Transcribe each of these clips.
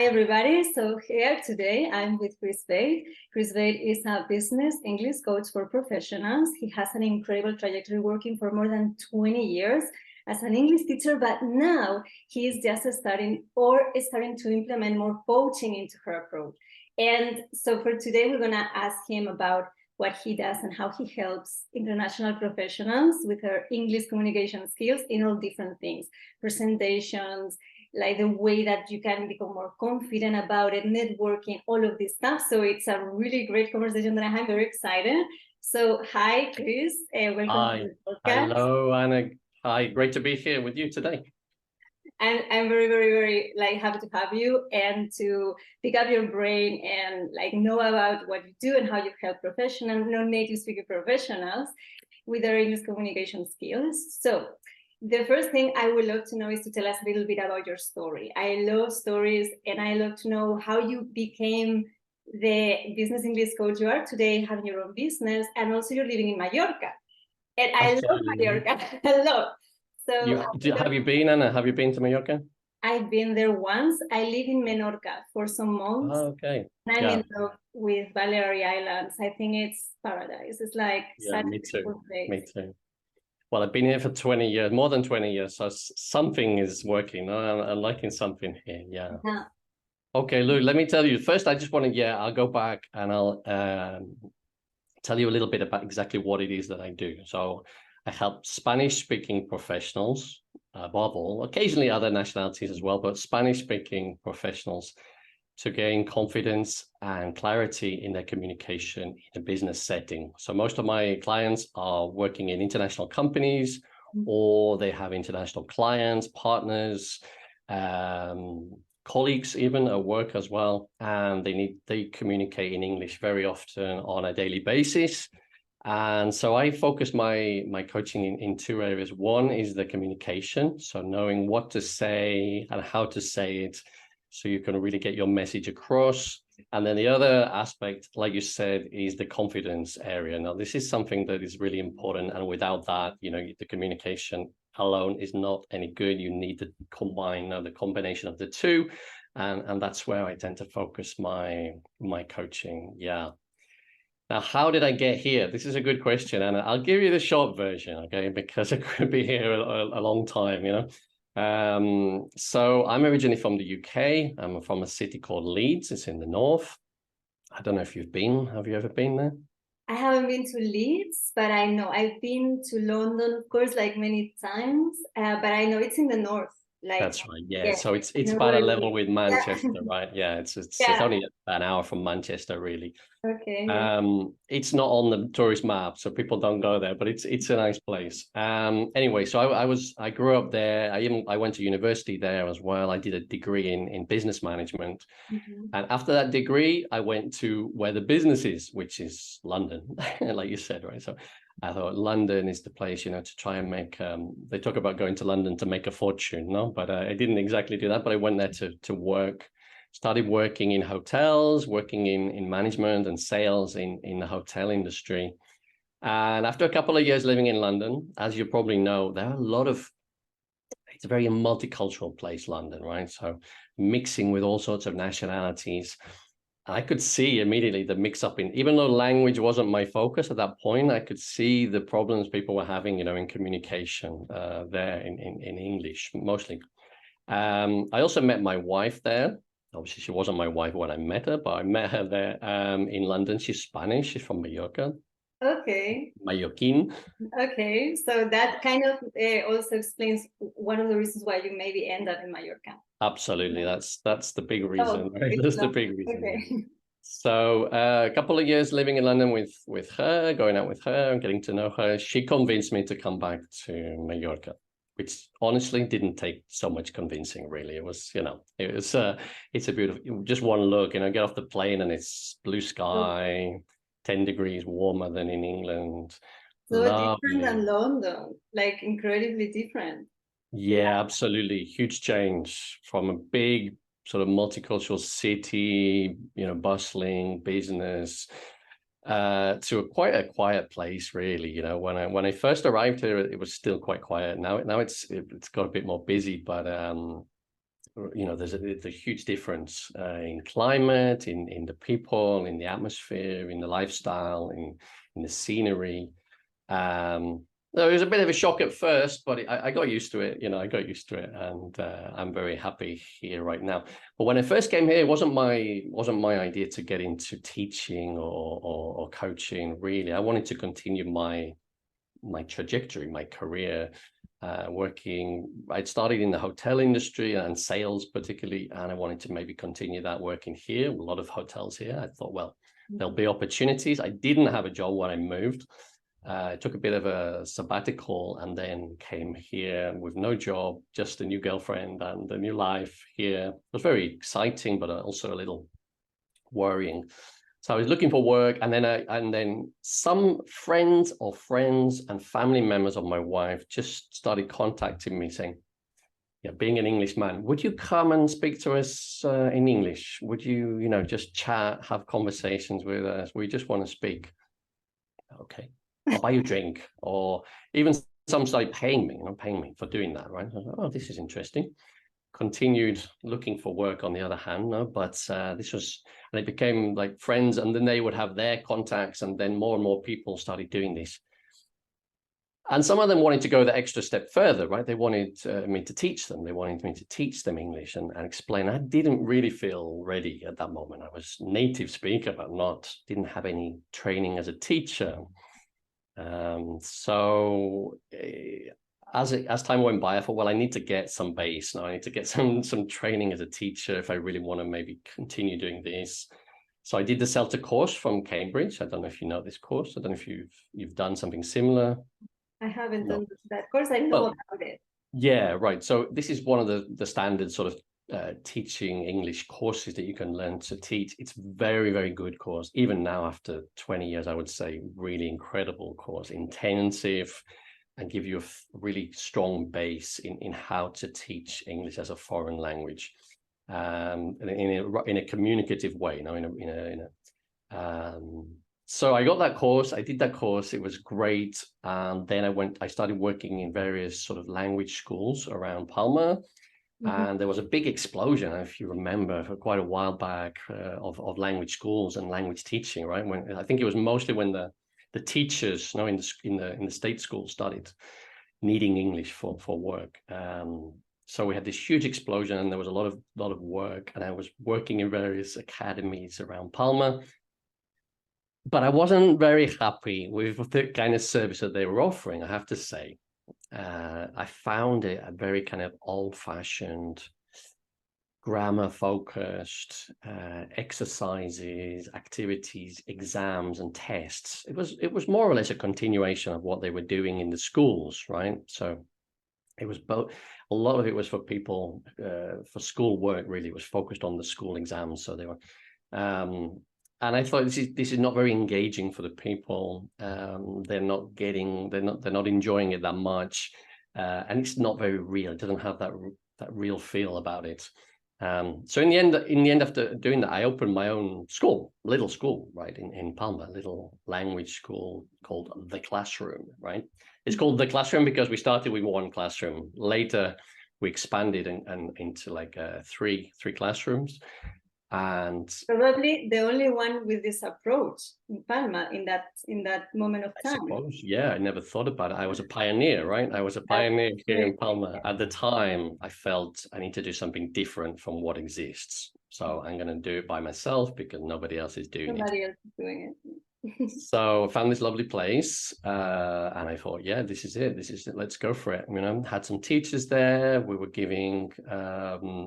Hi everybody, so here today I'm with Chris Bate. Chris Bate is a business English coach for professionals. He has an incredible trajectory working for more than 20 years as an English teacher, but now he is just starting to implement more coaching into her approach. And so for today, we're gonna ask him about what he does and how he helps international professionals with their English communication skills in all different things, presentations, like the way that you can become more confident about it, networking, all of this stuff. So it's a really great conversation that I'm very excited. So hi, Chris. Welcome to the podcast. Hello, Anna. Hi, great to be here with you today. And I'm very, very, very happy to have you and to pick up your brain and know about what you do and how you help professionals, non-native speaker professionals with their English communication skills. So the first thing I would love to know is to tell us a little bit about your story. I love stories and I love to know how you became the business English coach you are today, having your own business, and also you're living in Mallorca. And I love Mallorca a lot. So have you been, Anna? Have you been to Mallorca? I've been there once. I live in Menorca for some months. Oh, okay. And I'm in love with Balearic Islands. I think it's paradise. It's like such me a beautiful place. Me too. Well, I've been here for 20 years, more than 20 years. So something is working. I'm liking something here. Yeah. Okay, Lou, let me tell you. First, I just want to, I'll go back and I'll tell you a little bit about exactly what it is that I do. So I help Spanish-speaking professionals, above all, occasionally other nationalities as well, but Spanish-speaking professionals to gain confidence and clarity in their communication in a business setting. So most of my clients are working in international companies, or they have international clients, partners, colleagues even at work as well, and they communicate in English very often on a daily basis. And so I focus my coaching in two areas. One is the communication, so knowing what to say and how to say it, so you can really get your message across. And then the other aspect, like you said, is the confidence area. Now, this is something that is really important, and without that, the communication alone is not any good. You need to combine the combination of the two, and that's where I tend to focus my coaching. Yeah. Now, how did I get here? This is a good question, and I'll give you the short version, okay? Because I could be here a long time, So I'm originally from the UK. I'm from a city called Leeds. It's in the north. I don't know if you've been. Have you ever been there? I haven't been to Leeds, but I know I've been to London, of course, many times. But I know it's in the north. That's right. Yeah. So it's about a level with Manchester, right? Yeah. It's only an hour from Manchester, really. Okay. It's not on the tourist map, so people don't go there, but it's a nice place. Anyway, so I grew up there. I went to university there as well. I did a degree in business management. And after that degree, I went to where the business is, which is London, like you said, right? So I thought London is the place, to try and make, they talk about going to London to make a fortune, no? But I didn't exactly do that, but I went there to work, started working in hotels, working in management and sales in the hotel industry. And after a couple of years living in London, as you probably know, there are it's a very multicultural place, London, right? So mixing with all sorts of nationalities. I could see immediately the mix up even though language wasn't my focus at that point, I could see the problems people were having, in communication there in English, mostly. I also met my wife there. Obviously, she wasn't my wife when I met her, but I met her there in London. She's Spanish. She's from Mallorca. Okay. Mallorquin. Okay, so that kind of also explains one of the reasons why you maybe end up in Mallorca. Absolutely, that's the big reason. Right? That's the big reason. Okay. So a couple of years living in London with her, going out with her and getting to know her, she convinced me to come back to Mallorca, which honestly didn't take so much convincing, really. It was, it's a beautiful, just one look, get off the plane and it's blue sky, 10 degrees warmer than in England. So different than London, incredibly different. Yeah, absolutely. Huge change from a big sort of multicultural city, bustling business, to quite a quiet place, really. When I first arrived here, it was still quite quiet. Now it's got a bit more busy, but there's a huge difference in climate, in the people, in the atmosphere, in the lifestyle, in the scenery. So it was a bit of a shock at first, but I got used to it. I got used to it, and I'm very happy here right now. But when I first came here, it wasn't my idea to get into teaching or coaching. Really, I wanted to continue my trajectory, my career, working. I'd started in the hotel industry and sales particularly, and I wanted to maybe continue that working here. A lot of hotels here. I thought, well, there'll be opportunities. I didn't have a job when I moved. I took a bit of a sabbatical and then came here with no job, just a new girlfriend and a new life here. It was very exciting, but also a little worrying. So I was looking for work, and then some friends and family members of my wife just started contacting me saying, yeah, being an Englishman, would you come and speak to us in English? Would you, just chat, have conversations with us? We just want to speak. Okay. I'll buy you a drink. Or even some started paying me for doing that, right? I was like, oh, this is interesting. Continued looking for work on the other hand, but this was, and it became like friends, and then they would have their contacts, and then more and more people started doing this. And some of them wanted to go the extra step further, right? They wanted me to teach them. They wanted me to teach them English and explain. I didn't really feel ready at that moment. I was native speaker, but didn't have any training as a teacher. So as time went by, I thought, well, I need to get some base now. I need to get some training as a teacher if I really want to maybe continue doing this. So I did the CELTA course from Cambridge. I don't know if you know this course. I don't know if you've done something similar. I haven't done that course. I know about it. Yeah, right. So this is one of the standard sort of teaching English courses that you can learn to teach. It's very, very good course. Even now, after 20 years, I would say really incredible course, intensive, and give you a really strong base in how to teach English as a foreign language, in a communicative way. So I got that course. I did that course. It was great. And then I started working in various sort of language schools around Palma. And there was a big explosion, if you remember, for quite a while back, of language schools and language teaching, right? When I think it was mostly when the teachers, in the state schools started needing English for work. So we had this huge explosion, and there was a lot of work, and I was working in various academies around Palma. But I wasn't very happy with the kind of service that they were offering, I have to say. I found it a very kind of old-fashioned, grammar-focused exercises, activities, exams, and tests. It was more or less a continuation of what they were doing in the schools, right? So it was both. A lot of it was for people for school work. Really, it was focused on the school exams. So they were. And I thought this is not very engaging for the people. They're not enjoying it that much, and it's not very real. It doesn't have that real feel about it. So in the end, after doing that, I opened my own little school, right, in Palma, a little language school called The Classroom, right? It's called The Classroom because we started with one classroom. Later, we expanded and into like three classrooms. And probably the only one with this approach in Palma in that moment of time. I suppose, yeah, I never thought about it. I was a pioneer, right? I was a pioneer here in Palma. At the time, I felt I need to do something different from what exists. So I'm going to do it by myself because nobody else is doing it. Nobody else is doing it. So I found this lovely place, and I thought, yeah, this is it. Let's go for it. Had some teachers there. We were giving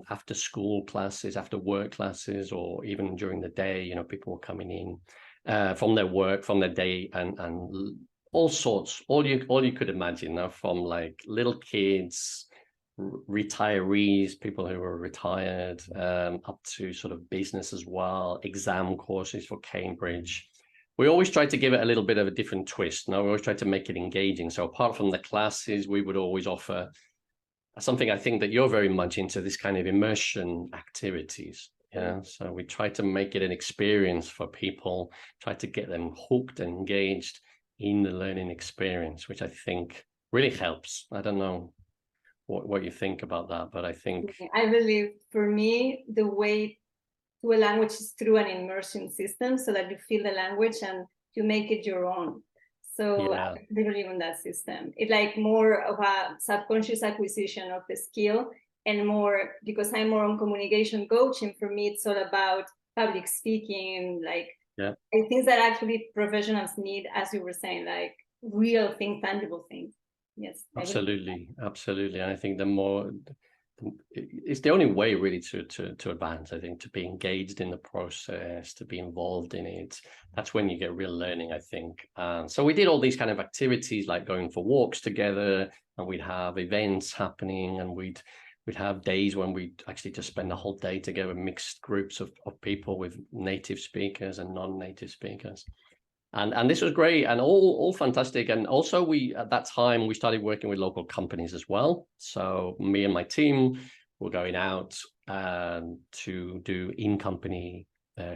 after school classes, after work classes, or even during the day, people were coming in from their work, from their day, and all sorts, all you could imagine, from like little kids, retirees, people who were retired, up to sort of business as well, exam courses for Cambridge. We always try to give it a little bit of a different twist. We always try to make it engaging. So apart from the classes, we would always offer something I think that you're very much into, this kind of immersion activities. Yeah. So we try to make it an experience for people, try to get them hooked and engaged in the learning experience, which I think really helps. I don't know what you think about that, but I think I believe for me, the way to a language is through an immersion system, so that you feel the language and you make it your own. So yeah, I believe in that system. It's like more of a subconscious acquisition of the skill, and more, because I'm more on communication coaching, for me, it's all about public speaking, like yeah. things that actually professionals need, as you were saying, like real things, tangible things. Yes, Absolutely, absolutely. And I think it's the only way really to advance. I think to be engaged in the process, to be involved in it. That's when you get real learning, I think. So we did all these kind of activities, like going for walks together, and we'd have events happening, and we'd have days when we'd actually just spend the whole day together, mixed groups of people with native speakers and non-native speakers. And this was great and all fantastic. And also we, at that time, we started working with local companies as well. So me and my team were going out to do in-company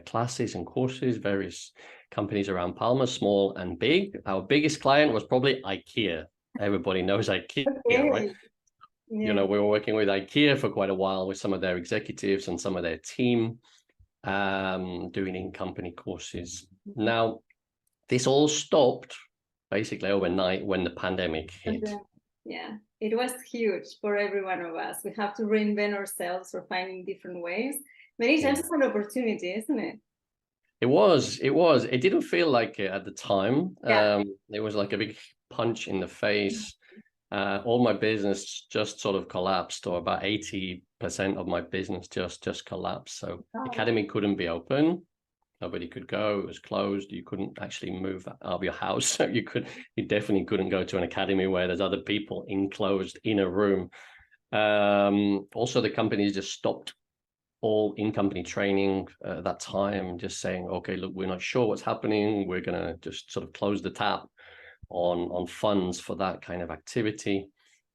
classes and courses, various companies around Palma, small and big. Our biggest client was probably IKEA. Everybody knows IKEA, right? Yeah. You know, we were working with IKEA for quite a while with some of their executives and some of their team, doing in-company courses. Now, this all stopped basically overnight when the pandemic hit. Yeah, it was huge for every one of us. We have to reinvent ourselves or finding different ways. Many times it's an opportunity, isn't it? It was. It didn't feel like it at the time. Yeah. It was like a big punch in the face. All my business just sort of collapsed, or about 80% of my business just collapsed. So academy couldn't be open. Nobody could go. It was closed. You couldn't actually move out of your house. So you definitely couldn't go to an academy where there's other people enclosed in a room. Also, the companies just stopped all in-company training at that time, just saying, okay, look, we're not sure what's happening. We're going to just sort of close the tap on funds for that kind of activity.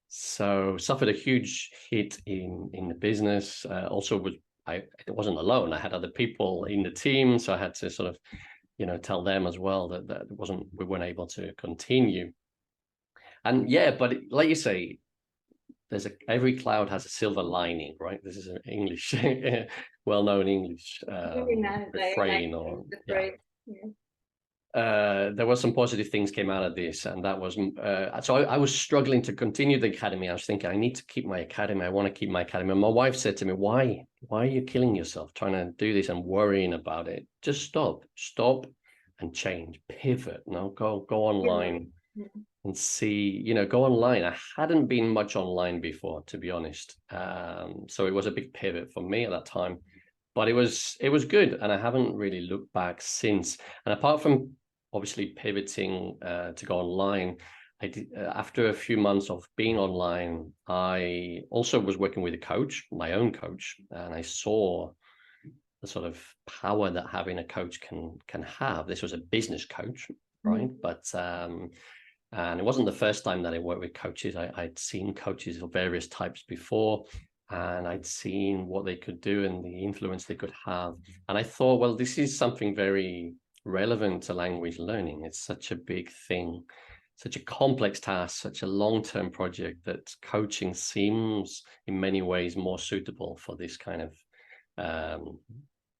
So suffered a huge hit in the business. Also I wasn't alone. I had other people in the team, so I had to sort of, tell them as well that we weren't able to continue. And yeah, but like you say, every cloud has a silver lining, right? This is an English, well-known English refrain, or yeah. There were some positive things came out of this, and that was so I was struggling to continue the academy. I was thinking, I need to keep my academy. I want to keep my academy. And my wife said to me, why are you killing yourself trying to do this and worrying about it? Just stop and change, pivot. No, go online and see, go online. I hadn't been much online before, to be honest. So it was a big pivot for me at that time, but it was good. And I haven't really looked back since. And apart from obviously pivoting to go online, I did, after a few months of being online, I also was working with a coach, my own coach, and I saw the sort of power that having a coach can have. This was a business coach, right? But and it wasn't the first time that I worked with coaches. I'd seen coaches of various types before, and I'd seen what they could do and the influence they could have. And I thought, well, this is something very relevant to language learning. It's such a big thing, such a complex task, such a long-term project, that coaching seems in many ways more suitable for this kind of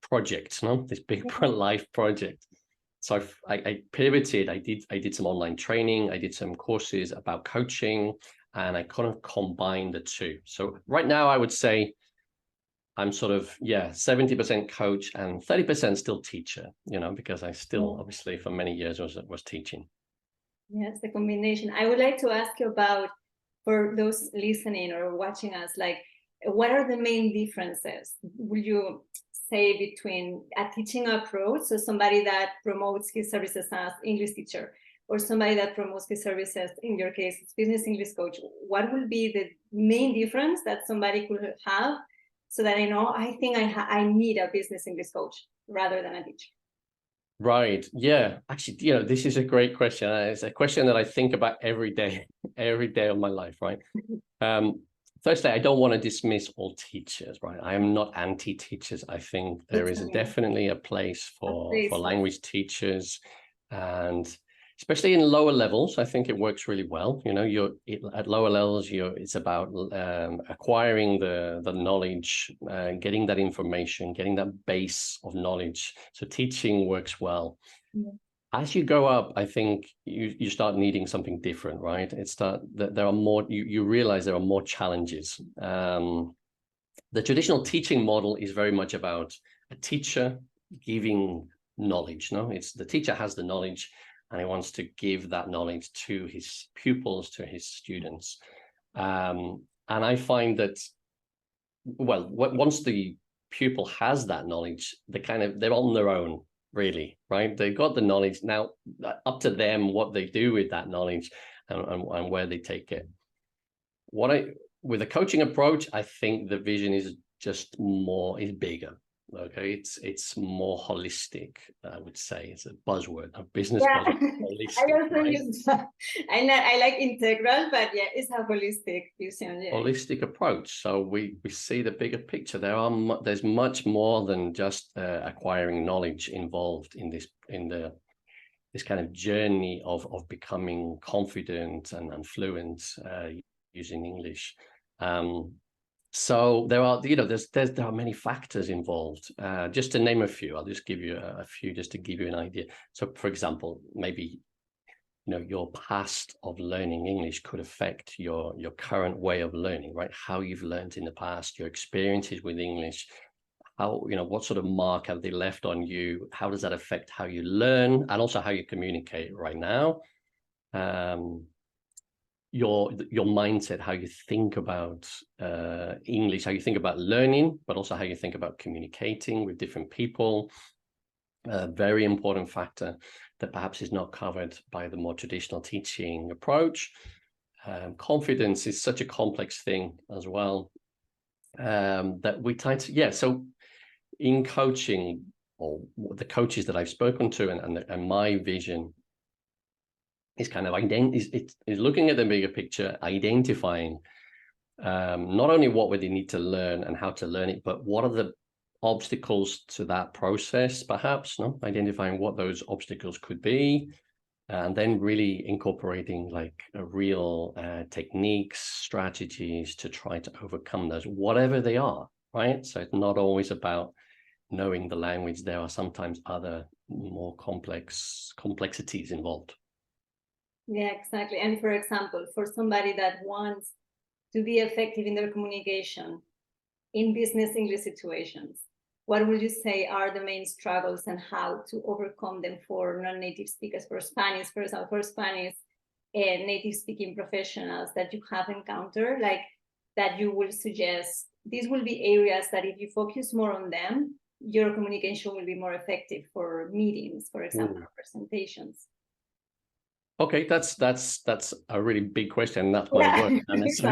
project, this big life project. So I pivoted. I did some online training. I did some courses about coaching, and I kind of combined the two. So right now I would say I'm sort of, 70% coach and 30% still teacher, because I still obviously for many years was teaching. Yes, the combination. I would like to ask you about, for those listening or watching us, like, what are the main differences, would you say, between a teaching approach, so somebody that promotes his services as English teacher, or somebody that promotes his services, in your case, it's business English coach? What will be the main difference that somebody could have, so that I think I need a business English coach rather than a teacher? Right. Yeah. Actually, this is a great question. It's a question that I think about every day of my life, right? Firstly, I don't want to dismiss all teachers, right? I am not anti-teachers. I think there is definitely a place for language teachers, and especially in lower levels, I think it works really well. You know, at lower levels, it's about acquiring the knowledge, getting that information, getting that base of knowledge. So teaching works well. Yeah. As you go up, I think you start needing something different, right? There are more. You realize there are more challenges. The traditional teaching model is very much about a teacher giving knowledge. No, it's the teacher has the knowledge, and he wants to give that knowledge to his pupils, to his students. And I find that, well, once the pupil has that knowledge, they're on their own, really, right? They've got the knowledge. Now, up to them what they do with that knowledge and where they take it. With a coaching approach, I think the vision is bigger. Okay, it's more holistic. I would say it's a buzzword, a business buzzword. Holistic, I also use that. I like integral, but yeah, it's a holistic vision. Yeah. Holistic approach. So we see the bigger picture. There's much more than just acquiring knowledge involved in this kind of journey of becoming confident and fluent using English. So there are, there are many factors involved. Just to name a few, I'll just give you a few just to give you an idea. So, for example, maybe your past of learning English could affect your current way of learning, right? How you've learned in the past, your experiences with English, how what sort of mark have they left on you? How does that affect how you learn and also how you communicate right now? Your mindset, how you think about English, how you think about learning, but also how you think about communicating with different people. A very important factor that perhaps is not covered by the more traditional teaching approach. Confidence is such a complex thing as well, that we try to, so in coaching, or the coaches that I've spoken to and my vision is kind of is looking at the bigger picture, identifying not only what would they need to learn and how to learn it, but what are the obstacles to that process, perhaps, identifying what those obstacles could be, and then really incorporating like a real techniques, strategies to try to overcome those, whatever they are, right? So it's not always about knowing the language. There are sometimes other more complexities involved. Yeah, exactly. And for example, for somebody that wants to be effective in their communication in business English situations, what would you say are the main struggles and how to overcome them for non-native speakers, for Spanish, for example, for Spanish and native speaking professionals that you have encountered, like that you will suggest these will be areas that if you focus more on them, your communication will be more effective for meetings, for example, or presentations? Okay, that's a really big question. And that's my work, and so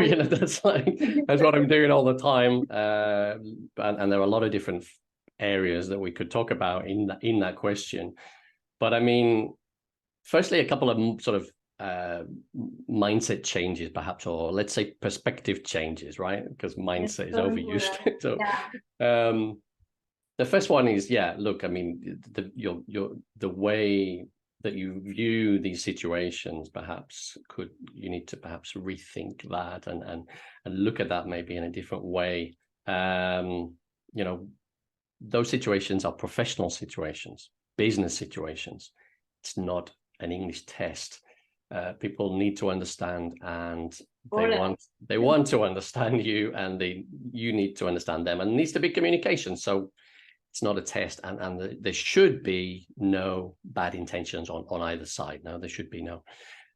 that's what I'm doing all the time. And there are a lot of different areas that we could talk about in that question. But I mean, firstly, a couple of sort of mindset changes, perhaps, or let's say perspective changes, right? Because mindset is overused. So, the first one is, look, I mean, the way that you view these situations, perhaps you need to perhaps rethink that and look at that maybe in a different way. Those situations are professional situations, business situations. It's not an English test. People need to understand, and they want to understand you, and you need to understand them, and it needs to be communication. So it's not a test, and there should be no bad intentions on either side. No, there should be no.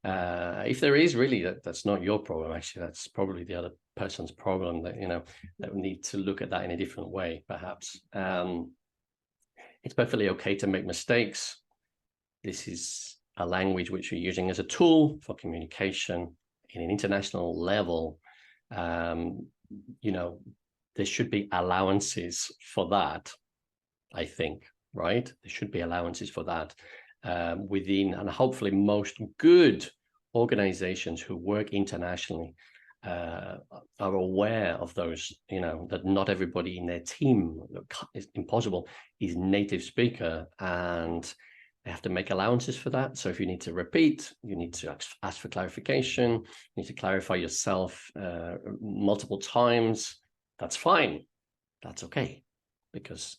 If there is, really, that's not your problem. Actually, that's probably the other person's problem. That we need to look at that in a different way, perhaps. It's perfectly okay to make mistakes. This is a language which we're using as a tool for communication in an international level. There should be allowances for that. I think, right? There should be allowances for that within, and hopefully most good organizations who work internationally are aware of those, that not everybody in their team, is impossible, is native speaker, and I have to make allowances for that. So if you need to repeat, you need to ask for clarification, you need to clarify yourself multiple times. That's fine. That's okay. Because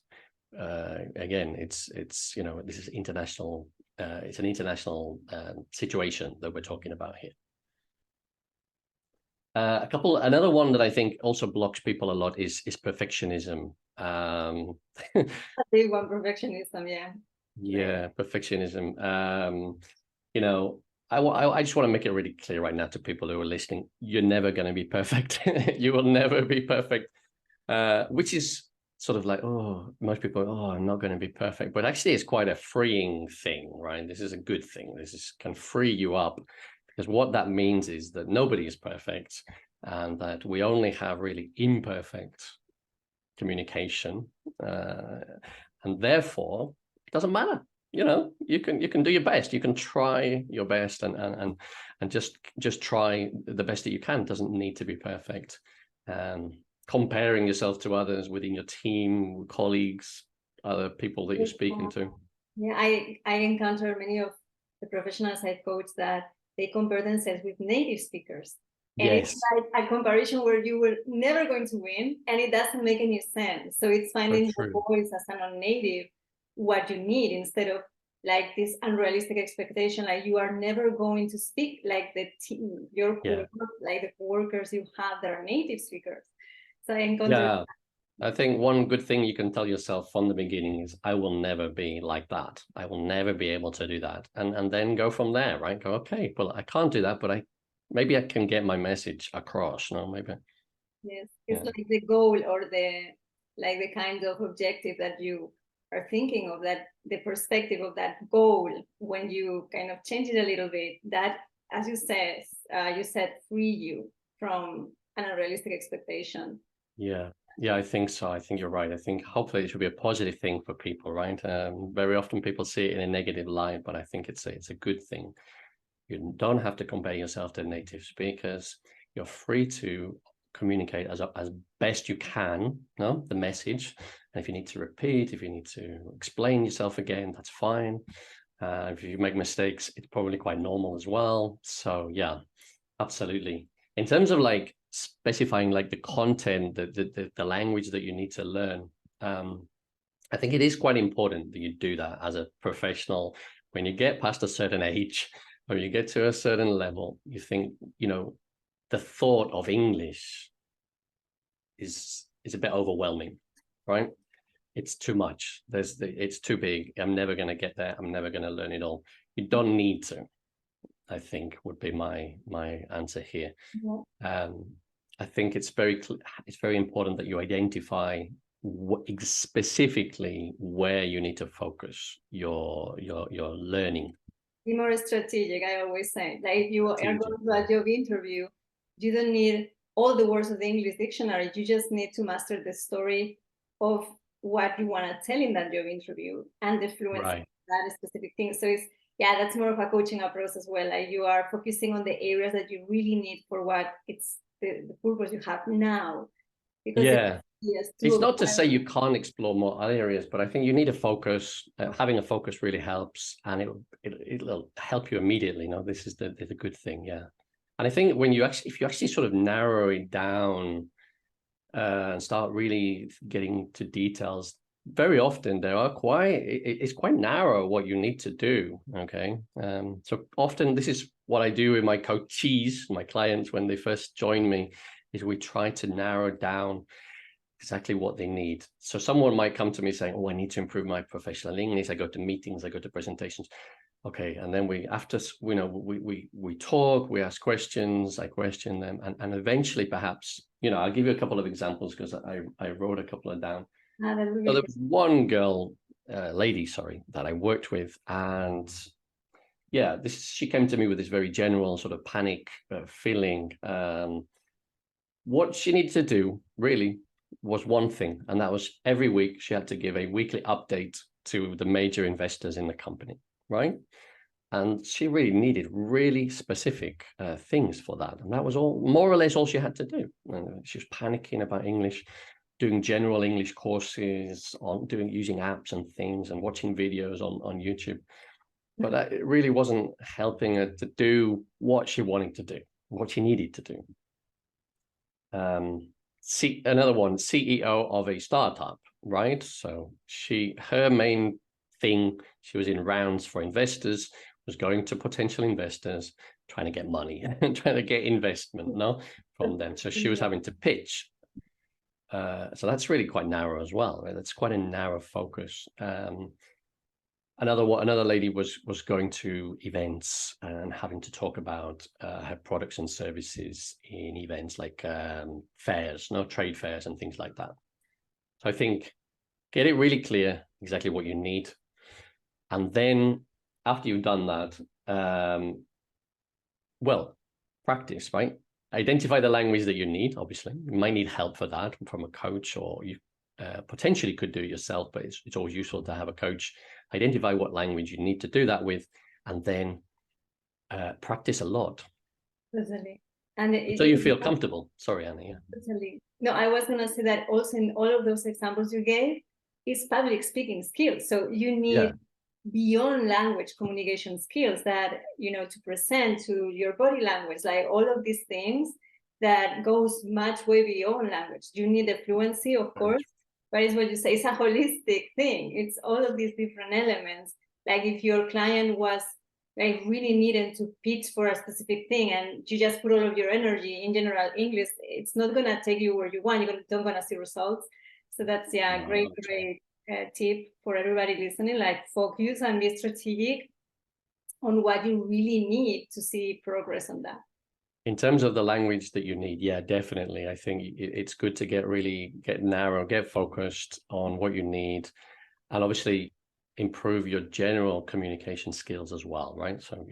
again, it's this is international. It's an international situation that we're talking about here. Another one that I think also blocks people a lot is perfectionism. A big one, perfectionism, yeah. Yeah, perfectionism. I just want to make it really clear right now to people who are listening, you're never going to be perfect. You will never be perfect, which is sort of like, most people, I'm not going to be perfect. But actually, it's quite a freeing thing, right? This is a good thing. Can free you up, because what that means is that nobody is perfect, and that we only have really imperfect communication. And therefore, it doesn't matter. You can do your best. You can try your best and just try the best that you can. It doesn't need to be perfect. Comparing yourself to others within your team, colleagues, other people that you're speaking to. Yeah, I encounter many of the professionals I coach that they compare themselves with native speakers. And yes. It's like a comparison where you were never going to win, and it doesn't make any sense. So it's finding your voice as a non-native, what you need, instead of like this unrealistic expectation, like you are never going to speak like the team, like the workers you have that are native speakers. So I encountered I think one good thing you can tell yourself from the beginning is, I will never be like that. I will never be able to do that. And then go from there, right? Go, okay, well, I can't do that, but maybe I can get my message across. Maybe. Yes, it's like the goal or the kind of objective that you are thinking of, that the perspective of that goal, when you kind of change it a little bit, that, as you said, free you from an unrealistic expectation. Yeah, I think so. I think you're right. I think hopefully it should be a positive thing for people, right? Very often people see it in a negative light, but I think it's a good thing. You don't have to compare yourself to native speakers. You're free to communicate as best you can, the message. And if you need to repeat, if you need to explain yourself again, that's fine. If you make mistakes, it's probably quite normal as well. So yeah, absolutely. In terms of like specifying like the content, the language that you need to learn, I think it is quite important that you do that as a professional. When you get past a certain age, or you get to a certain level, you think, the thought of English is a bit overwhelming, right? It's too much. It's too big. I'm never going to get there. I'm never going to learn it all. You don't need to, I think, would be my answer here. Yeah. I think it's very important that you identify specifically where you need to focus your learning. Be more strategic, I always say. Like if you are going to a job interview, you don't need all the words of the English dictionary. You just need to master the story of what you want to tell in that job interview and the fluency of that specific thing. So that's more of a coaching approach as well. Like you are focusing on the areas that you really need for what it's the purpose you have now. Because it's not to say you can't explore more other areas, but I think you need a focus. Having a focus really helps, and it'll help you immediately. This is the good thing, yeah. And I think if you actually sort of narrow it down and start really getting to details, very often it's quite narrow what you need to do. Okay, so often this is what I do with my coachees, my clients, when they first join me, is we try to narrow down exactly what they need. So someone might come to me saying, I need to improve my professional English. I go to meetings, I go to presentations. Okay, and then we talk, we ask questions, I question them, and eventually perhaps, I'll give you a couple of examples because I wrote a couple of down. So there was one lady, that I worked with, and she came to me with this very general sort of panic feeling. What she needed to do really was one thing, and that was every week she had to give a weekly update to the major investors in the company, right? And she really needed really specific things for that. And that was more or less all she had to do. She was panicking about English, doing general English courses, using apps and things, and watching videos on YouTube. but it really wasn't helping her to do what she wanted to do, what she needed to do. Another one, CEO of a startup, right? So her main thing, she was in rounds for investors, was going to potential investors, trying to get money and trying to get investment, from them. So she was having to pitch. So that's really quite narrow as well. Right? That's quite a narrow focus. Another lady was going to events and having to talk about her products and services in events like fairs, trade fairs and things like that. So I think get it really clear exactly what you need, and then after you've done that, practice, right? Identify the language that you need. Obviously, you might need help for that from a coach, or you potentially could do it yourself, but it's always useful to have a coach. Identify what language you need to do that with, and then practice a lot. Totally. And so you feel comfortable. Sorry, Annie. Yeah. Totally. No, I was going to say that also in all of those examples you gave is public speaking skills. So you need beyond language communication skills that, to present, to your body language, like all of these things that goes much way beyond language. You need the fluency, of course, but it's what you say, it's a holistic thing. It's all of these different elements. Like if your client was like really needing to pitch for a specific thing and you just put all of your energy in general English, it's not going to take you where you want. You're not going to see results. So that's a great tip for everybody listening. Like focus and be strategic on what you really need to see progress on that. In terms of the language that you need, yeah, definitely. I think it's good to get narrow, get focused on what you need, and obviously improve your general communication skills as well, right? So,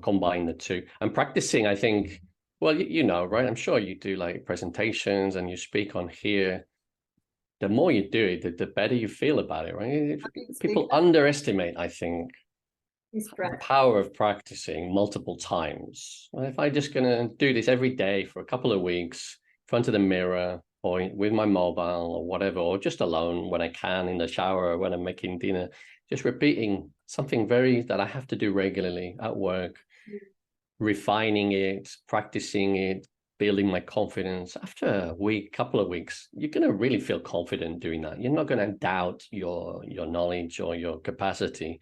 combine the two. And practicing, I think, well, right? I'm sure you do like presentations and you speak on here. The more you do it, the better you feel about it, right? People underestimate, I think, the power of practicing multiple times. If I'm just going to do this every day for a couple of weeks in front of the mirror or with my mobile or whatever, or just alone when I can in the shower or when I'm making dinner, just repeating something that I have to do regularly at work, refining it, practicing it, building my confidence. After a week, couple of weeks, you're going to really feel confident doing that. You're not going to doubt your knowledge or your capacity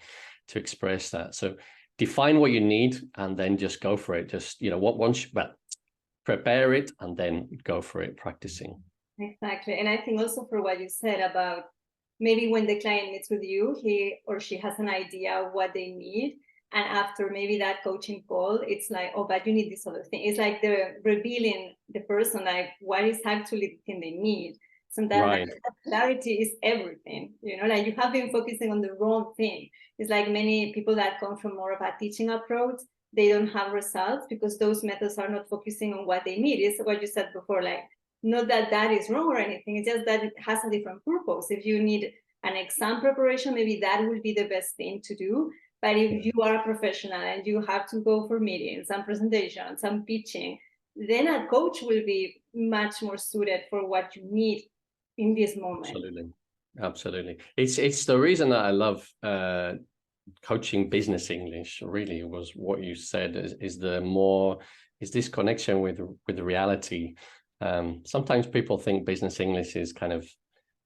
to express that. So define what you need and then just go for it. Just, prepare it and then go for it, practicing. Exactly. And I think also for what you said about maybe when the client meets with you, he or she has an idea of what they need. And after maybe that coaching call, it's like, oh, but you need this other thing. It's like they're revealing the person, like what is actually the thing they need. So that clarity is everything, like you have been focusing on the wrong thing. It's like many people that come from more of a teaching approach, they don't have results because those methods are not focusing on what they need. It's what you said before, like, not that is wrong or anything. It's just that it has a different purpose. If you need an exam preparation, maybe that will be the best thing to do. But if you are a professional and you have to go for meetings, some presentations, some pitching, then a coach will be much more suited for what you need in this moment. Absolutely. It's the reason that I love coaching business English. Really, was what you said is this connection with the reality. Sometimes people think business English is kind of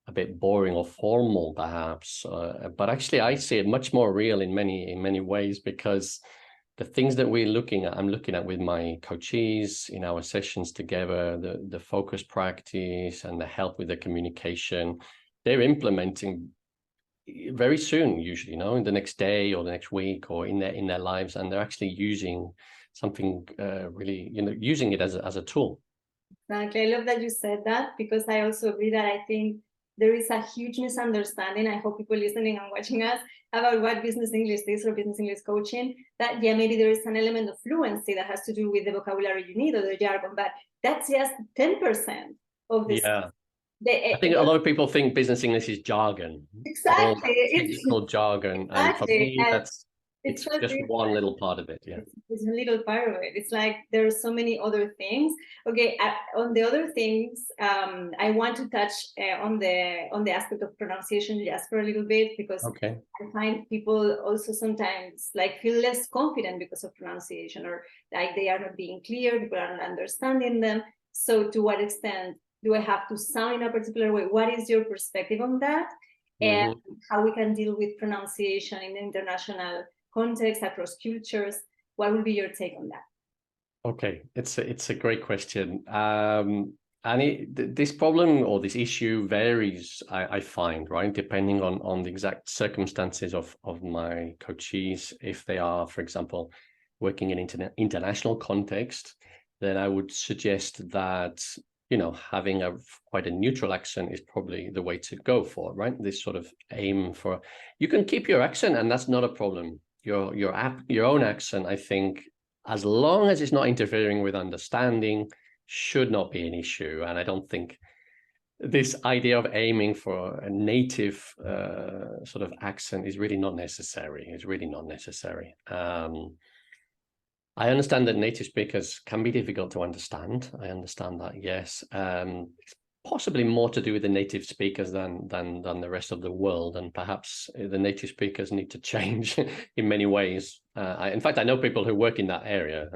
a bit boring or formal, perhaps, but actually I see it much more real in many ways, because the things that I'm looking at with my coachees in our sessions together, the focus practice and the help with the communication, they're implementing very soon, usually, in the next day or the next week or in their lives, and they're actually using something really, using it as a tool. Exactly. I love that you said that, because I also agree that I think there is a huge misunderstanding. I hope people listening and watching us about what business English is or business English coaching, that maybe there is an element of fluency that has to do with the vocabulary you need or the jargon, but that's just 10% of this. Yeah. I think a lot of people think business English is jargon. Exactly. Technical jargon. Exactly. And for me, it's just one little part of it. Yeah, it's a little part of it. It's like there are so many other things. Okay, on the other things, I want to touch on the aspect of pronunciation just for a little bit, because okay. I find people also sometimes like feel less confident because of pronunciation, or like they are not being clear, people are not understanding them. So to what extent do I have to sound in a particular way? What is your perspective on that? And how we can deal with pronunciation in international context, across cultures? What would be your take on that? Okay, it's a great question. And this problem or this issue varies, I find, right, depending on the exact circumstances of my coachees. If they are, for example, working in international context, then I would suggest that, you know, having quite a neutral accent is probably the way to go for, right? This sort of aim for, you can keep your accent and that's not a problem. Your own accent, I think, as long as it's not interfering with understanding, should not be an issue. And I don't think this idea of aiming for a native sort of accent is really not necessary. It's really not necessary. I understand that native speakers can be difficult to understand. I understand that, yes. It's possibly more to do with the native speakers than the rest of the world, and perhaps the native speakers need to change in many ways. In fact, I know people who work in that area.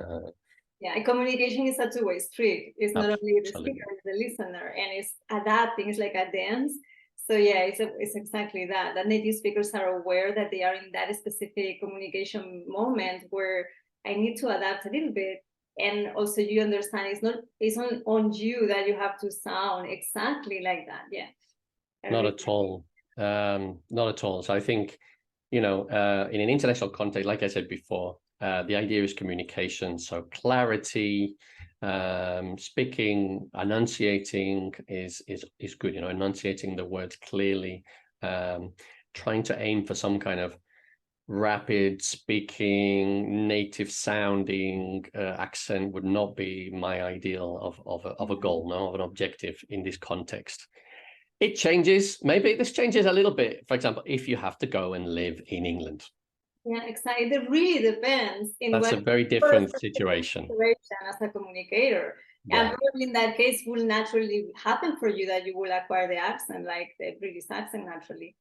Yeah, communication is a two-way street. It's not only the Absolutely. speaker, it's the listener, and it's adapting. It's like a dance. So yeah, it's exactly that. That native speakers are aware that they are in that specific communication moment where I need to adapt a little bit. And also you understand it's on you that you have to sound exactly like that. Yeah. Not at all. Not at all. So I think, you know, in an international context, like I said before, the idea is communication. So clarity, speaking, enunciating is good. You know, enunciating the words clearly, trying to aim for some kind of rapid speaking, native sounding accent would not be my ideal of a goal, no, of an objective in this context. It changes. Maybe this changes a little bit. For example, if you have to go and live in England. Yeah, exactly. It really depends. That's a very different situation. As a communicator. Yeah. And probably in that case will naturally happen for you that you will acquire the accent, like the British accent naturally.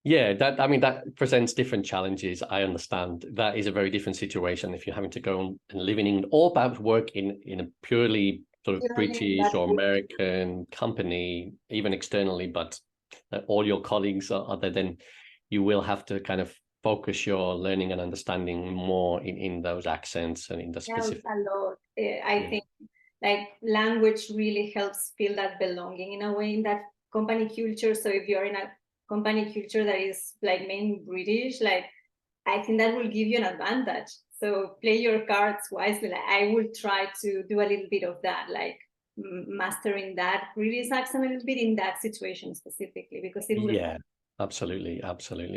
Yeah, that presents different challenges. I understand that is a very different situation if you're having to go and live in England, or perhaps work in a purely sort of British or American company, even externally, but all your colleagues are there, then you will have to kind of focus your learning and understanding more in those accents and in the specific. A lot. I think like language really helps feel that belonging in a way in that company culture. So if you're in a company culture that is like mainly British, like I think that will give you an advantage. So play your cards wisely. Like, I will try to do a little bit of that, like mastering that British accent a little bit in that situation specifically, because it will. Yeah, absolutely.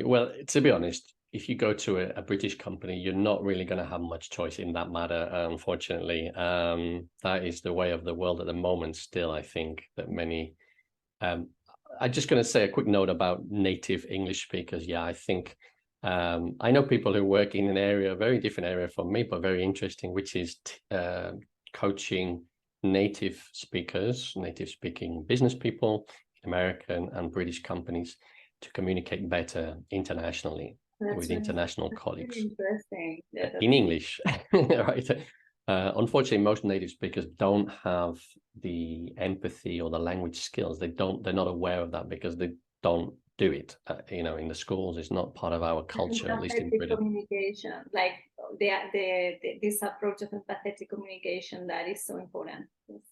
Well, to be honest, if you go to a British company, you're not really going to have much choice in that matter, unfortunately. That is the way of the world at the moment still. I think that many I'm just going to say a quick note about native English speakers. Yeah, I think I know people who work in an area, a very different area from me, but very interesting, which is coaching native speakers, native speaking business people, American and British companies to communicate better internationally with international colleagues. Interesting. Yeah, in English, right? Unfortunately, most native speakers don't have the empathy or the language skills. They're not aware of that because they don't do it. You know, in the schools, it's not part of our culture, at least in Britain. Communication, like this approach of empathetic communication, that is so important.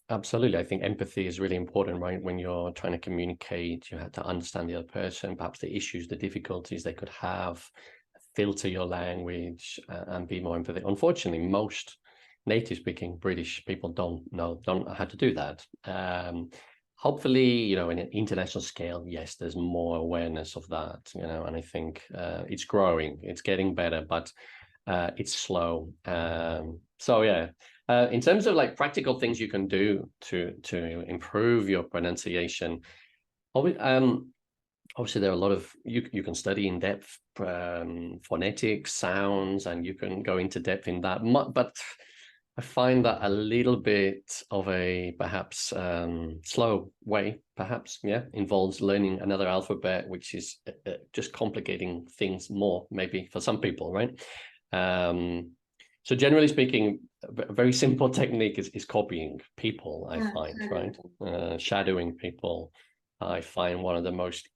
Absolutely. I think empathy is really important, right? When you're trying to communicate, you have to understand the other person, perhaps the issues, the difficulties they could have, filter your language and be more empathetic. Unfortunately, most native speaking British people don't know how to do that. Hopefully, you know, in an international scale, yes, there's more awareness of that, you know, and I think it's growing, it's getting better, but it's slow. So yeah, in terms of like practical things you can do to improve your pronunciation, obviously there are a lot of, you can study in depth phonetics, sounds, and you can go into depth in that. But I find that a little bit of a perhaps slow way, perhaps, yeah, involves learning another alphabet, which is just complicating things more, maybe for some people, right? So generally speaking, a very simple technique is copying people, I find, right? Shadowing people, I find one of the most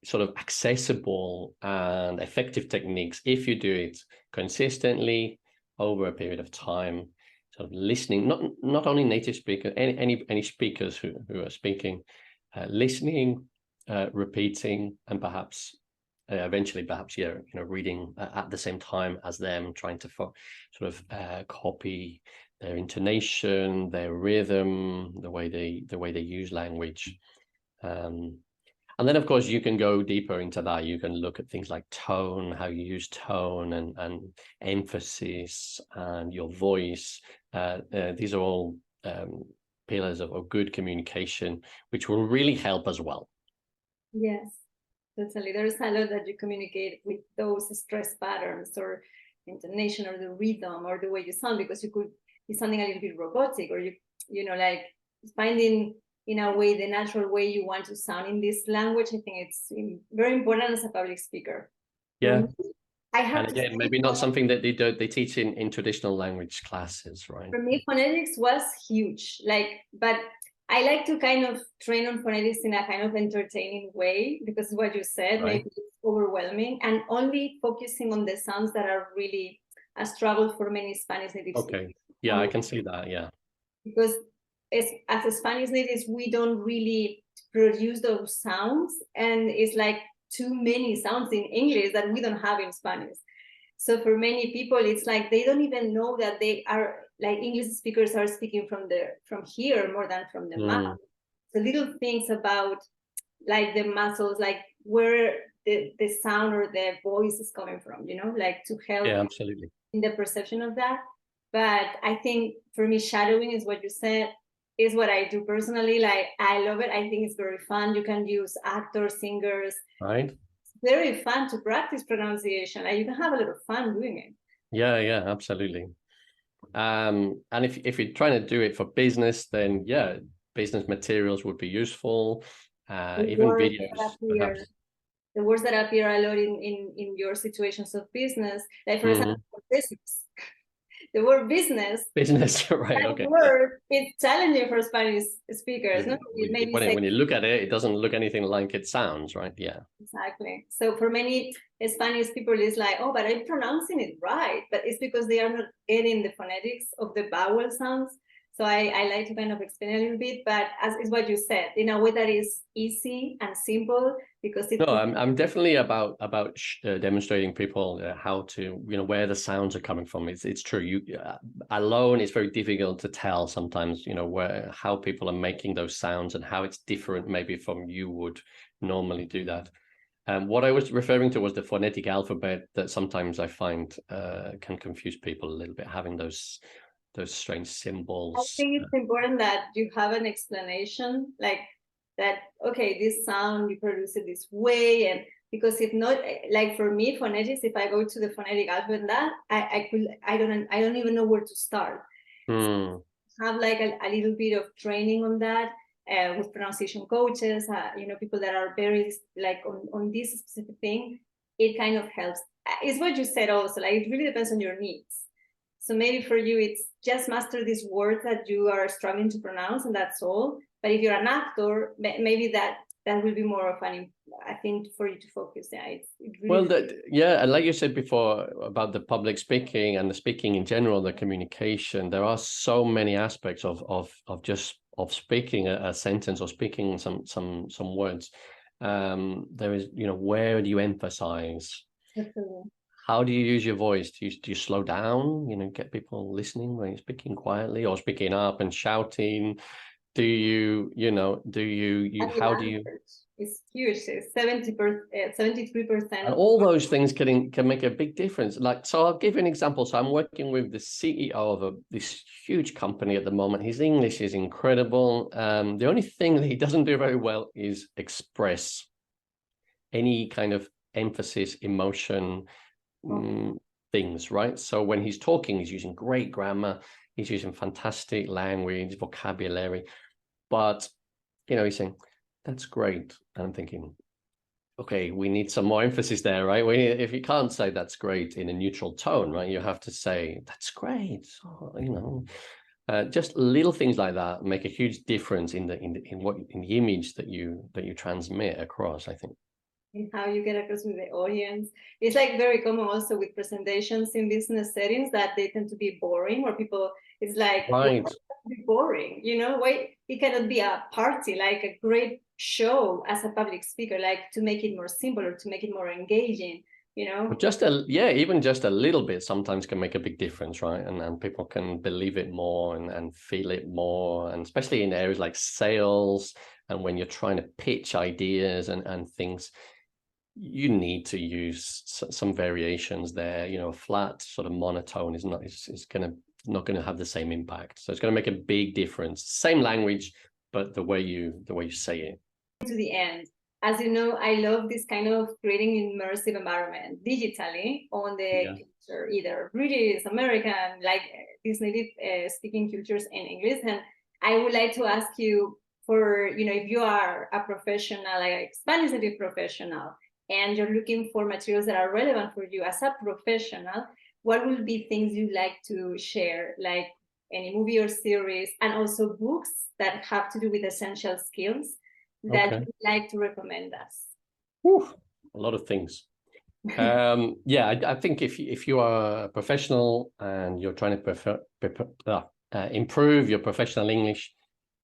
sort of accessible and effective techniques if you do it consistently over a period of time, sort of listening, not only native speakers, any speakers who are speaking, listening, repeating, and perhaps eventually reading at the same time as them, trying to sort of copy their intonation, their rhythm, the way they use language. And then, of course, you can go deeper into that. You can look at things like tone, how you use tone and emphasis and your voice. These are all pillars of good communication, which will really help as well. Yes, totally. There's a lot that you communicate with those stress patterns or intonation or the rhythm or the way you sound, because you could be sounding a little bit robotic, or you know, like finding in a way the natural way you want to sound in this language. I think it's very important as a public speaker. Yeah. I have and again, maybe not something that they teach in traditional language classes, right? For me, phonetics was huge. But I like to kind of train on phonetics in a kind of entertaining way, because what you said, maybe it's overwhelming, and only focusing on the sounds that are really a struggle for many Spanish native speakers. Yeah, I can see that, yeah. Because as a Spanish natives, we don't really produce those sounds, and it's like too many sounds in English that we don't have in Spanish. So for many people, it's like they don't even know that they are, like, English speakers are speaking from here more than from the mouth. The little things about, like, the muscles, like where the sound or the voice is coming from, you know, like to help absolutely in the perception of that. But I think for me, shadowing is what you said, is what I do personally. Like, I love it. I think it's very fun. You can use actors, singers. Right. It's very fun to practice pronunciation. Like, you can have a lot of fun doing it. Yeah, absolutely. And if you're trying to do it for business, then business materials would be useful. Even videos, perhaps. The words that appear a lot in your situations of business, like, for example, business. The word business, right? Okay. Word is challenging for Spanish speakers. No? When you look at it, it doesn't look anything like it sounds, right? Yeah. Exactly. So for many Spanish people, it's like, oh, but I'm pronouncing it right. But it's because they are not getting the phonetics of the vowel sounds. So I like to kind of explain a little bit, but as is what you said, in a way that is easy and simple, because I'm definitely about demonstrating people how to, where the sounds are coming from. It's true. You alone, it's very difficult to tell sometimes, how people are making those sounds and how it's different maybe from you would normally do that. What I was referring to was the phonetic alphabet that sometimes I find can confuse people a little bit, having those strange symbols. I think it's important that you have an explanation, like that, okay, this sound, you produce it this way. And because if not, like for me, phonetics, if I go to the phonetic alphabet, that I don't even know where to start. So have like a little bit of training on that with pronunciation coaches, people that are very like on this specific thing. It kind of helps. It's what you said also, like, it really depends on your needs. So maybe for you, it's just master these words that you are struggling to pronounce, and that's all. But if you're an actor, maybe that will be more of an, I think, for you to focus. Yeah, it really and like you said before about the public speaking and the speaking in general, the communication, there are so many aspects of speaking a sentence or speaking some words. There is, where do you emphasize? Definitely. How do you use your voice? Do you slow down, get people listening when you're speaking quietly, or speaking up and shouting? Do you, how do you? It's huge. It's 73%. And all those things can make a big difference. Like, so I'll give you an example. So I'm working with the CEO of this huge company at the moment. His English is incredible. The only thing that he doesn't do very well is express. any kind of emphasis, emotion, things, right? So when he's talking, he's using great grammar, he's using fantastic language, vocabulary, but, he's saying, that's great. And I'm thinking, okay, we need some more emphasis there, right? If you can't say that's great in a neutral tone, right, you have to say that's great. Just little things like that make a huge difference in the image that you transmit across, I think. And how you get across with the audience. It's like very common also with presentations in business settings that they tend to be boring, or people, it's like, right, be boring, why it cannot be a party, like a great show as a public speaker, like to make it more simple or to make it more engaging, But even just a little bit sometimes can make a big difference, right? And people can believe it more and feel it more, and especially in areas like sales and when you're trying to pitch ideas and things, you need to use some variations there. Flat sort of monotone is not gonna have the same impact. So it's going to make a big difference. Same language, but the way you say it. To the end, as you know, I love this kind of creating immersive environment digitally on the culture, either British, American, like these native speaking cultures in English. And I would like to ask you for, if you are a professional, like a Spanish native professional, and you're looking for materials that are relevant for you as a professional, what will be things you'd like to share, like any movie or series, and also books that have to do with essential skills that you'd like to recommend us? A lot of things. I think if you are a professional and you're trying to improve your professional English,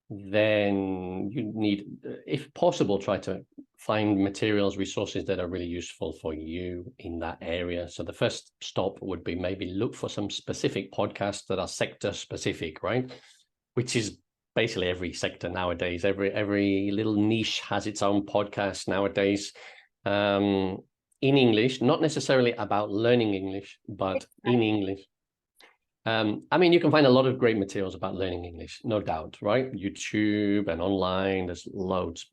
then you need, if possible, try to find materials, resources that are really useful for you in that area. So the first stop would be maybe look for some specific podcasts that are sector specific, right? Which is basically every sector nowadays. Every little niche has its own podcast nowadays, in English, not necessarily about learning English, but in English. You can find a lot of great materials about learning English, no doubt, right? YouTube and online, there's loads.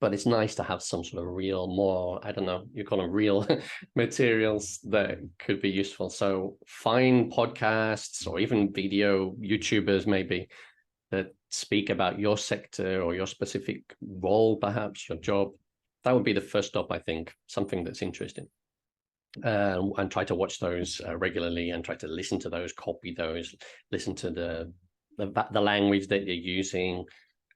But it's nice to have some sort of real, more, I don't know, you call them real materials that could be useful. So find podcasts or even video YouTubers maybe that speak about your sector or your specific role, perhaps your job. That would be the first stop, I think, something that's interesting. And try to watch those regularly, and try to listen to those, copy those, listen to the language that you're using,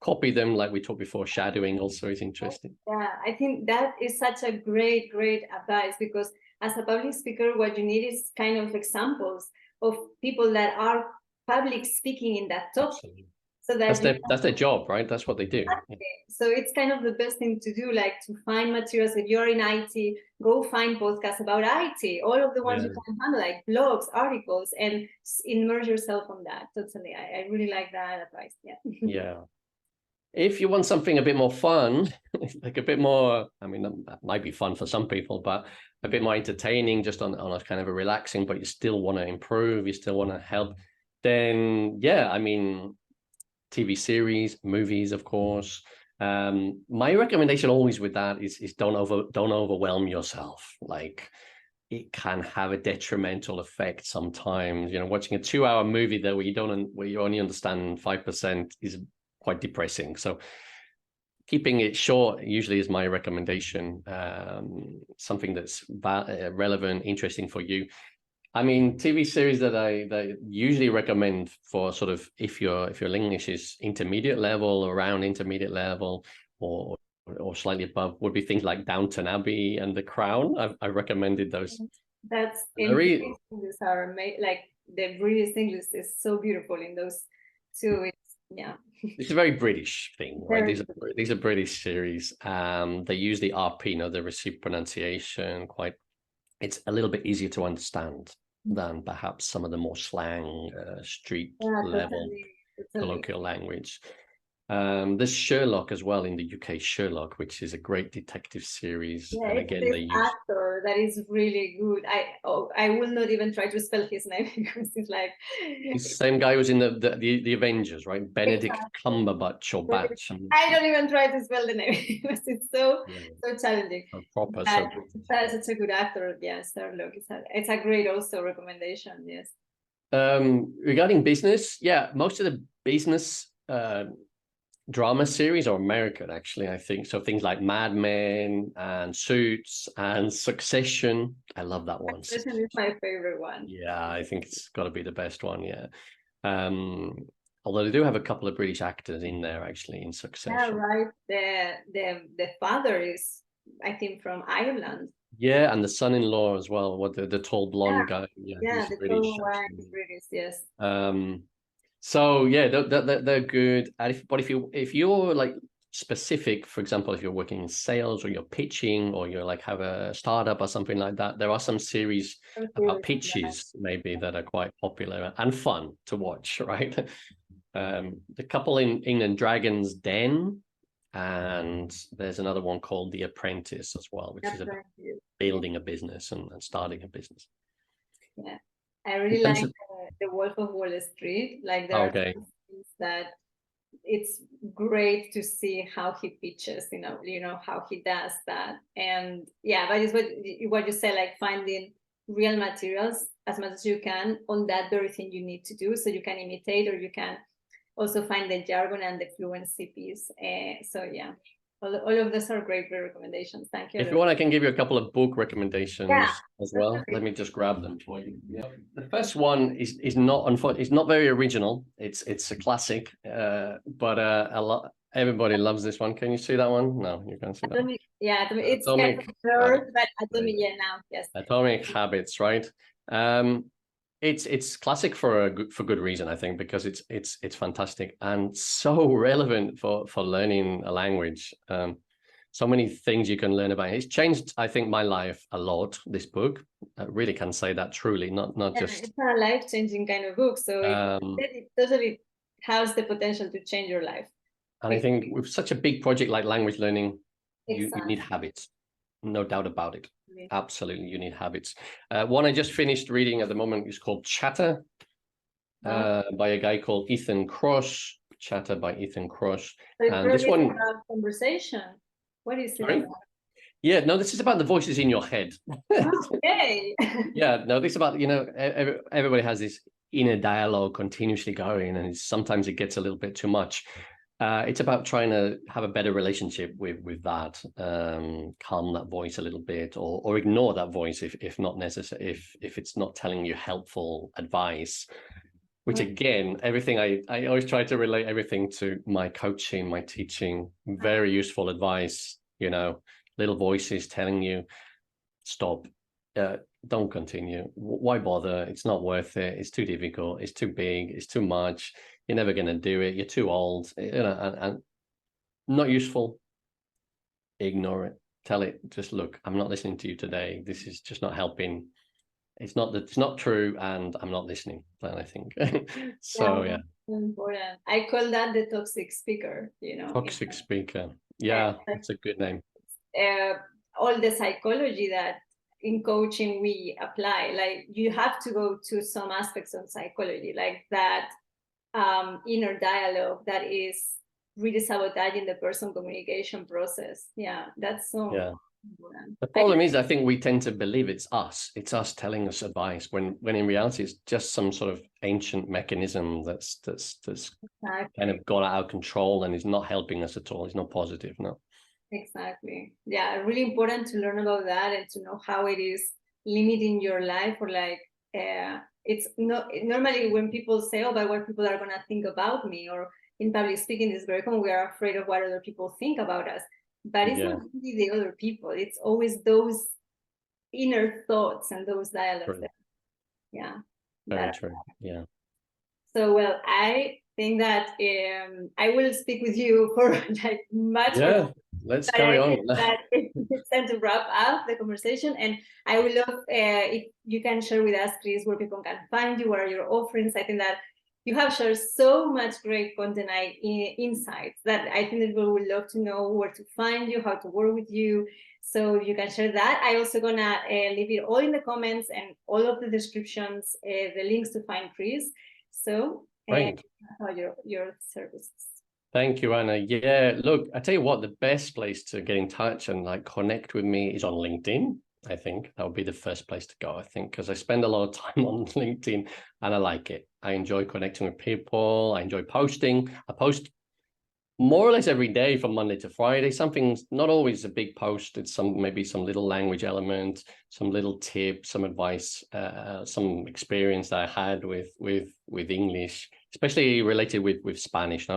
copy them, like we talked before. Shadowing also is interesting. Yeah, I think that is such a great advice, because as a public speaker, what you need is kind of examples of people that are public speaking in that topic. Absolutely. So that's their job, right? That's what they do. Exactly. So it's kind of the best thing to do, like to find materials. If you're in IT, go find podcasts about IT, all of the ones you can find, like blogs, articles, and immerse yourself on that. Totally. I really like that advice. Yeah. If you want something a bit more fun, like a bit more, that might be fun for some people, but a bit more entertaining, just on a kind of a relaxing, but you still want to improve, you still want to help, then TV series, movies, of course. My recommendation always with that is don't overwhelm yourself. Like, it can have a detrimental effect sometimes. Watching a 2-hour movie that where you only understand 5% is quite depressing. So keeping it short usually is my recommendation. Something that's relevant, interesting for you. TV series that I usually recommend for sort of if your English is intermediate level, around intermediate level, or slightly above, would be things like Downton Abbey and The Crown. I recommended those. That's English are like the British English is so beautiful in those two. It's a very British thing, right? These are British series. They use the RP, the received pronunciation quite. It's a little bit easier to understand than perhaps some of the more slang, street level, colloquial language. There's Sherlock as well in the UK, Sherlock, which is a great detective series. Yeah, And it's again, this they use actor that is really good. I will not even try to spell his name because it's like it's the same guy who was in the Avengers, right? Benedict exactly. Cumberbatch or Batch. I don't even try to spell the name because it's so Yeah, challenging. so proper, But so British. that's such a good actor. Yeah, Sherlock. It's a great also recommendation. Yes. Regarding business, yeah, most of the business drama series are American, actually, I think. So things like Mad Men and Suits and Succession. I love that one. Succession is my favorite one. Yeah, I think it's got to be the best one. Yeah. Um, although they do have a couple of British actors in there, actually, in Succession. Yeah, right. The father is, I think, from Ireland. Yeah, and the son-in-law as well. What the tall blonde guy? Yeah, he's the British. tall one is British. Yes. So yeah, they're good. And if you're like specific, for example, if you're working in sales or you're pitching or you're like have a startup or something like that, there are some series about pitches maybe that are quite popular and fun to watch, right? The couple in England, Dragon's Den, and there's another one called The Apprentice as well, which is about building a business and starting a business. Yeah, I really like the Wolf of Wall Street. Like there are things that it's great to see how he pitches. You know how he does that, and yeah, but it's what you say, like finding real materials as much as you can on that very thing you need to do, so you can imitate or you can also find the jargon and the fluency piece. So yeah, all of those are great recommendations. Thank you. If you want, I can give you a couple of book recommendations as well. Let me just grab them for you. Yeah. The first one is not it's not very original. It's a classic, but everybody loves this one. Can you see that one? No, you can't see that one. Yeah, it's kind of blurred, but Atomic, yeah, now, yes. Atomic Habits, right? It's classic for good reason, I think, because it's fantastic and so relevant for learning a language. So many things you can learn about it. It's changed, I think, my life a lot, this book. I really can say that truly, not just... It's a life-changing kind of book, so it totally has the potential to change your life. And I think with such a big project like language learning, you need habits, no doubt about it. Absolutely, you need habits. One I just finished reading at the moment is called Chatter, by a guy called Ethan Krosh. Chatter by Ethan Krosh. So and this one about conversation. What is it about? Yeah, no, this is about the voices in your head. Okay. Yeah, no, this is about, everybody has this inner dialogue continuously going, and sometimes it gets a little bit too much. It's about trying to have a better relationship with that, calm that voice a little bit, or ignore that voice if not necessary, if it's not telling you helpful advice. Which again, everything I always try to relate everything to my coaching, my teaching, very useful advice, little voices telling you, stop, don't continue. Why bother? It's not worth it. It's too difficult. It's too big. It's too much. You're never going to do it. You're too old, and not useful. Ignore it. Tell it, just look, I'm not listening to you today. This is just not helping. It's not true, and I'm not listening. I think so. Yeah. Important. I call that the toxic speaker. Toxic speaker. Yeah, that's a good name. All the psychology that in coaching we apply, like you have to go to some aspects of psychology, like that inner dialogue that is really sabotaging the person communication process. Yeah, that's so important. The problem is, I think we tend to believe it's us telling us advice, when in reality it's just some sort of ancient mechanism that's kind of got out of control and is not helping us at all. It's not positive. No. Exactly. Yeah, really important to learn about that and to know how it is limiting your life, or like it's not normally when people say, oh, but what people are gonna think about me, or in public speaking is very common. We are afraid of what other people think about us, but it's not really the other people. It's always those inner thoughts and those dialogues. Yeah. Very true. Yeah. So, well, I think that I will speak with you for like much more. Let's carry on. It's time to wrap up the conversation, and I would love if you can share with us, Chris, where people can find you, what are your offerings. I think that you have shared so much great content, insights that I think that people would love to know where to find you, how to work with you. So you can share that. I also gonna leave it all in the comments and all of the descriptions, the links to find Chris. So your services. Thank you, Anna. Yeah, look, I tell you what, the best place to get in touch and like connect with me is on LinkedIn. I think that would be the first place to go, I think, because I spend a lot of time on LinkedIn and I like it. I enjoy connecting with people. I enjoy posting. I post more or less every day from Monday to Friday. Something's not always a big post. It's maybe some little language element, some little tip, some advice, some experience that I had with English, especially related with Spanish,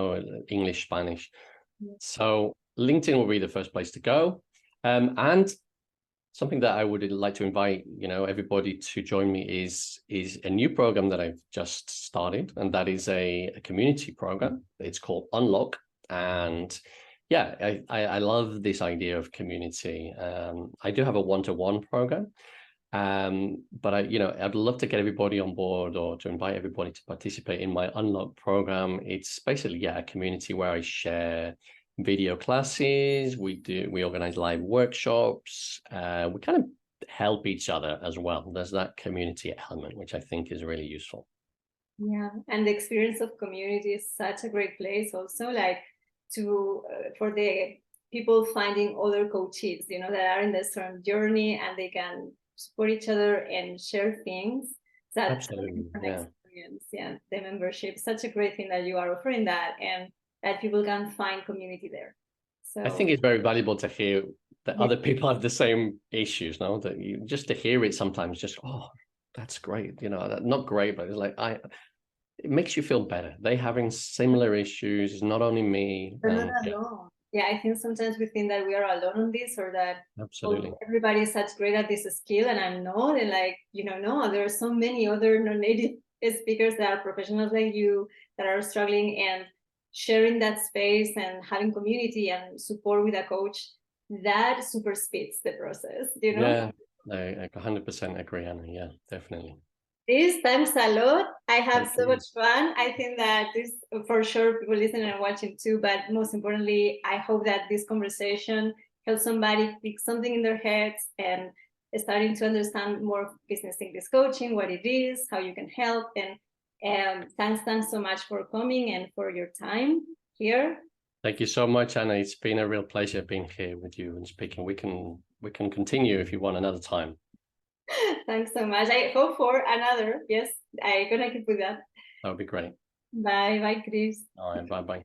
English, Spanish. Yes. So LinkedIn will be the first place to go. And something that I would like to invite, everybody to join me is a new program that I've just started, and that is a community program. It's called Unlock. And yeah, I love this idea of community. I do have a one-to-one program, but I'd love to get everybody on board or to invite everybody to participate in my Unlock program. It's basically, a community where I share video classes. We organize live workshops. We kind of help each other as well. There's that community element, which I think is really useful. Yeah, and the experience of community is such a great place also, like for the people finding other coaches, that are in the same journey, and they can support each other and share things. That's absolutely, yeah. Experience. Yeah, the membership, such a great thing that you are offering that, and that people can find community there. So I think it's very valuable to hear that other people have the same issues, that you just to hear it sometimes, just, oh, that's great, not great, but it's like it makes you feel better. They having similar issues. It's not only me. We're not alone. Yeah, I think sometimes we think that we are alone on this, or that absolutely everybody is such great at this skill and I'm not. And no, there are so many other non-native speakers that are professionals like you that are struggling, and sharing that space and having community and support with a coach, that super speeds the process, Yeah, I 100% agree, Anna. Yeah, definitely. This, thanks a lot. I have so much fun. I think that this, for sure, people listening and watching too, but most importantly, I hope that this conversation helps somebody pick something in their heads and starting to understand more of business English coaching, what it is, how you can help. And thanks so much for coming and for your time here. Thank you so much, Anna. It's been a real pleasure being here with you and speaking. We can continue if you want another time. Thanks so much. I hope for another. Yes, I'm gonna keep with that. That would be great. Bye, Chris. All right, bye.